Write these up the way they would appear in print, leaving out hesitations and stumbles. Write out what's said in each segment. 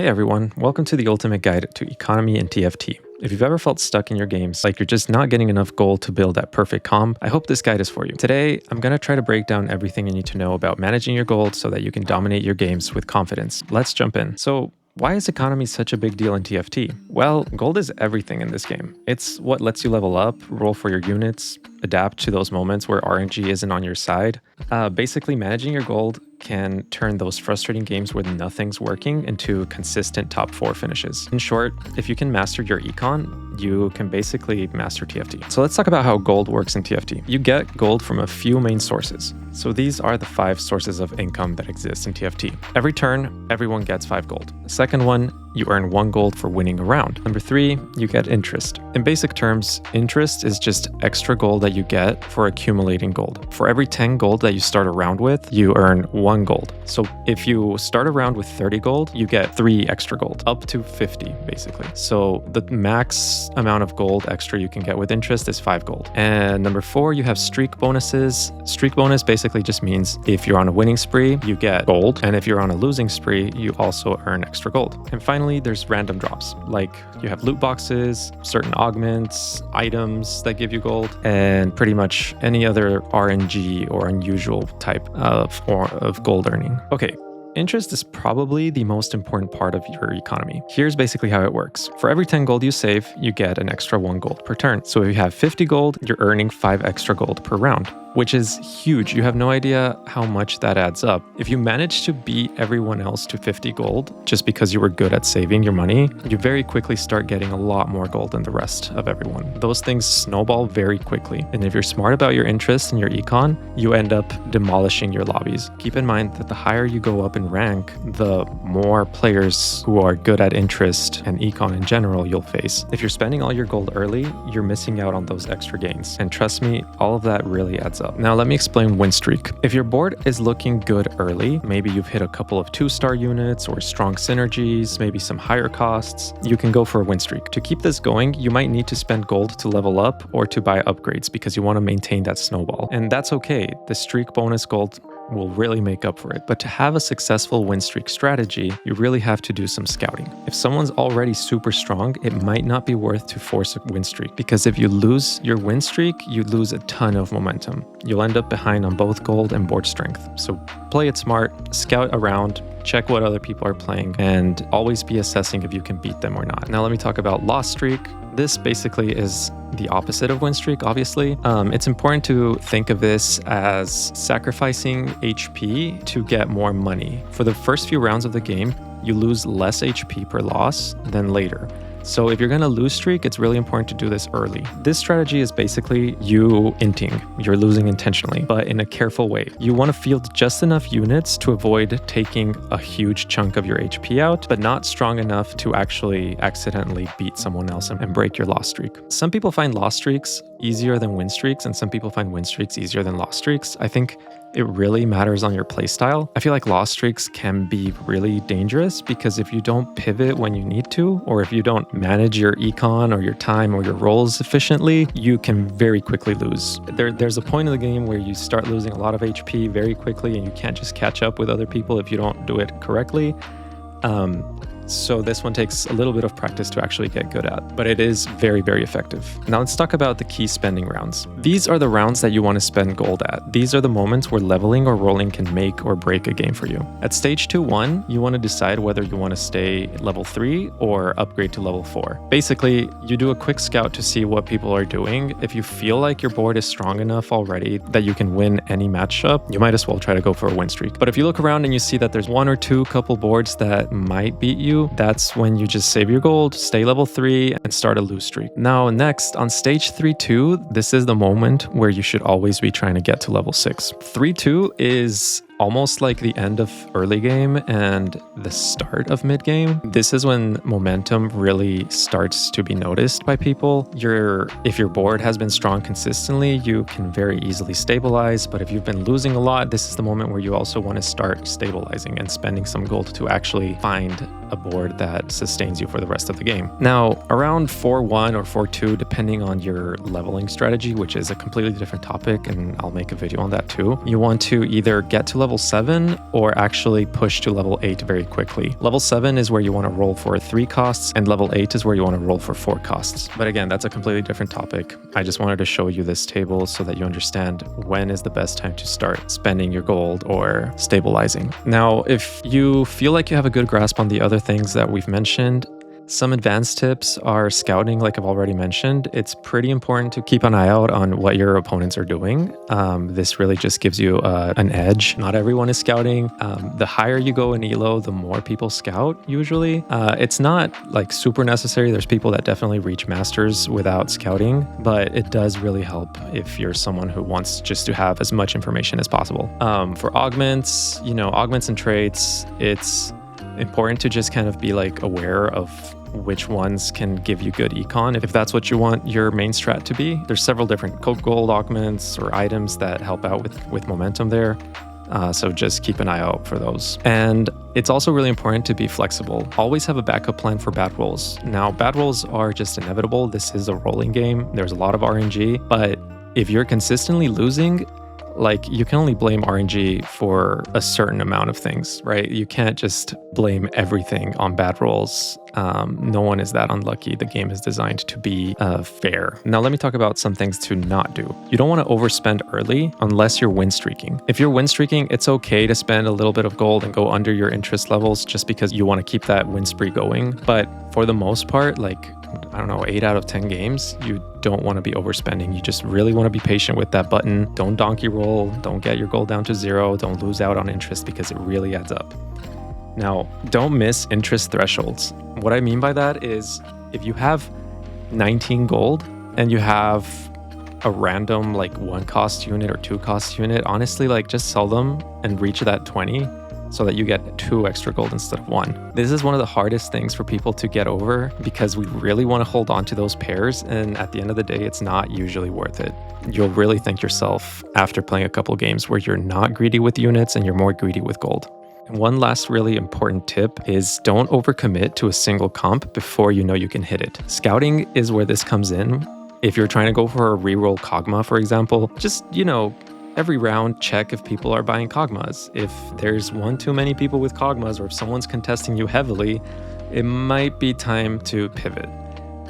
Hey everyone, welcome to the ultimate guide to economy in TFT. If you've ever felt stuck in your games, like you're just not getting enough gold to build that perfect comp, I hope this guide is for you. Today, I'm going to try to break down everything you need to know about managing your gold so that you can dominate your games with confidence. Let's jump in. So, why is economy such a big deal in TFT? Well, gold is everything in this game. It's what lets you level up, roll for your units, adapt to those moments where RNG isn't on your side. Basically, managing your gold can turn those frustrating games where nothing's working into consistent top 4 finishes. In short, if you can master your econ, you can basically master TFT. So let's talk about how gold works in TFT. You get gold from a few main sources. So these are the 5 sources of income that exist in TFT. Every turn, everyone gets 5 gold. The second one, you earn 1 gold for winning a round. Number 3, you get interest. In basic terms, interest is just extra gold that you get for accumulating gold. For every 10 gold that you start a round with, you earn 1 gold. So if you start a round with 30 gold, you get 3 extra gold, up to 50 basically. So the max amount of gold extra you can get with interest is 5 gold. And number 4, you have streak bonuses. Streak bonus basically just means if you're on a winning spree, you get gold. And if you're on a losing spree, you also earn extra gold. And finally, there's random drops, like you have loot boxes, certain augments, items that give you gold, and pretty much any other RNG or unusual type of gold earning. Okay. Interest is probably the most important part of your economy. Here's basically how it works. For every 10 gold you save, you get an extra 1 gold per turn. So if you have 50 gold, you're earning 5 extra gold per round, which is huge. You have no idea how much that adds up. If you manage to beat everyone else to 50 gold just because you were good at saving your money, you very quickly start getting a lot more gold than the rest of everyone. Those things snowball very quickly. And if you're smart about your interest and your econ, you end up demolishing your lobbies. Keep in mind that the higher you go up in rank, the more players who are good at interest and econ in general you'll face. If you're spending all your gold early, you're missing out on those extra gains. And trust me, all of that really adds up. Now let me explain win streak. If your board is looking good early, maybe you've hit a couple of 2-star units or strong synergies, maybe some higher costs, you can go for a win streak. To keep this going, you might need to spend gold to level up or to buy upgrades because you want to maintain that snowball. And that's okay. The streak bonus gold will really make up for it. But to have a successful win streak strategy, you really have to do some scouting. If someone's already super strong, it might not be worth to force a win streak, because if you lose your win streak, you lose a ton of momentum. You'll end up behind on both gold and board strength. So play it smart, scout around, check what other people are playing, and always be assessing if you can beat them or not. Now let me talk about loss streak. This basically is the opposite of win streak, obviously. It's important to think of this as sacrificing HP to get more money. For the first few rounds of the game, you lose less HP per loss than later. So if you're going to lose streak, it's really important to do this early. This strategy is basically you inting. You're losing intentionally, but in a careful way. You want to field just enough units to avoid taking a huge chunk of your HP out, but not strong enough to actually accidentally beat someone else and break your loss streak. Some people find loss streaks easier than win streaks, and some people find win streaks easier than loss streaks. I think it really matters on your playstyle. I feel like loss streaks can be really dangerous because if you don't pivot when you need to, or if you don't manage your econ or your time or your rolls efficiently, you can very quickly lose. There's a point in the game where you start losing a lot of HP very quickly and you can't just catch up with other people if you don't do it correctly. So this one takes a little bit of practice to actually get good at, but it is very, very effective. Now let's talk about the key spending rounds. These are the rounds that you want to spend gold at. These are the moments where leveling or rolling can make or break a game for you. At stage 2-1, you want to decide whether you want to stay level 3 or upgrade to level 4. Basically, you do a quick scout to see what people are doing. If you feel like your board is strong enough already that you can win any matchup, you might as well try to go for a win streak. But if you look around and you see that there's 1 or 2 couple boards that might beat you, that's when you just save your gold, stay level 3, and start a lose streak. Now next, on stage 3-2, this is the moment where you should always be trying to get to level 6. 3-2 is almost like the end of early game and the start of mid game. This is when momentum really starts to be noticed by people. If your board has been strong consistently, you can very easily stabilize, but if you've been losing a lot, this is the moment where you also want to start stabilizing and spending some gold to actually find a board that sustains you for the rest of the game. Now, around 4-1 or 4-2, depending on your leveling strategy, which is a completely different topic, and I'll make a video on that too, you want to either get to level level 7 or actually push to level 8 very quickly. Level 7 is where you want to roll for 3 costs, and level 8 is where you want to roll for 4 costs. But again, that's a completely different topic. I just wanted to show you this table so that you understand when is the best time to start spending your gold or stabilizing. Now, if you feel like you have a good grasp on the other things that we've mentioned, some advanced tips are scouting, like I've already mentioned. It's pretty important to keep an eye out on what your opponents are doing. This really just gives you an edge. Not everyone is scouting. The higher you go in elo, the more people scout usually. It's not like super necessary. There's people that definitely reach masters without scouting, but it does really help if you're someone who wants just to have as much information as possible. For augments, augments and traits, it's important to just kind of be like aware of which ones can give you good econ if that's what you want your main strat to be. There's several different gold augments or items that help out with momentum there. So just keep an eye out for those. And it's also really important to be flexible. Always have a backup plan for bad rolls. Now, bad rolls are just inevitable. This is a rolling game. There's a lot of RNG, but if you're consistently losing, like, you can only blame RNG for a certain amount of things, right? You can't just blame everything on bad rolls. No one is that unlucky. The game is designed to be fair. Now, let me talk about some things to not do. You don't want to overspend early unless you're win streaking. If you're win streaking, it's okay to spend a little bit of gold and go under your interest levels just because you want to keep that win spree going. But for the most part, like, I don't know, 8 out of 10 games, you don't want to be overspending. You just really want to be patient with that button. Don't donkey roll. Don't get your gold down to 0. Don't lose out on interest because it really adds up. Now, don't miss interest thresholds. What I mean by that is if you have 19 gold and you have a random like 1 cost unit or 2 cost unit, honestly, like, just sell them and reach that 20 so that you get 2 extra gold instead of 1. This is one of the hardest things for people to get over because we really want to hold on to those pairs, and at the end of the day, it's not usually worth it. You'll really thank yourself after playing a couple games where you're not greedy with units and you're more greedy with gold. And one last really important tip is don't overcommit to a single comp before you know you can hit it. Scouting is where this comes in. If you're trying to go for a reroll Kog'Maw, for example, just, every round, check if people are buying Kog'Maws. If there's one too many people with Kog'Maws, or if someone's contesting you heavily, it might be time to pivot.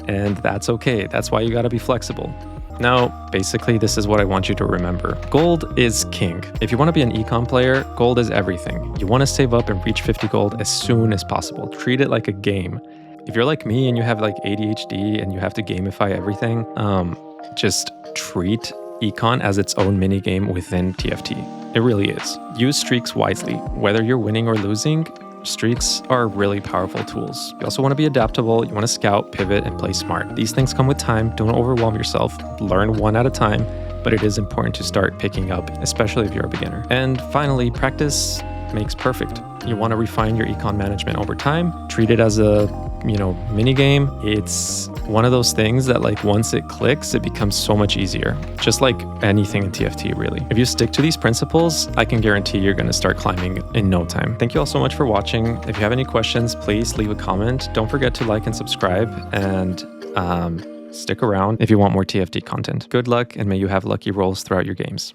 And that's okay. That's why you gotta be flexible. Now, basically, this is what I want you to remember. Gold is king. If you want to be an econ player, gold is everything. You want to save up and reach 50 gold as soon as possible. Treat it like a game. If you're like me and you have like ADHD and you have to gamify everything, just treat econ as its own mini game within TFT. It really is. Use streaks wisely. Whether you're winning or losing, streaks are really powerful tools. You also want to be adaptable. You want to scout, pivot, and play smart. These things come with time. Don't overwhelm yourself. Learn one at a time, but it is important to start picking up, especially if you're a beginner. And finally, practice makes perfect. You want to refine your econ management over time. Treat it as a mini game. It's one of those things that, like, once it clicks, it becomes so much easier. Just like anything in TFT, really. If you stick to these principles, I can guarantee you're going to start climbing in no time. Thank you all so much for watching. If you have any questions, please leave a comment. Don't forget to like and subscribe, and stick around if you want more TFT content. Good luck, and may you have lucky rolls throughout your games.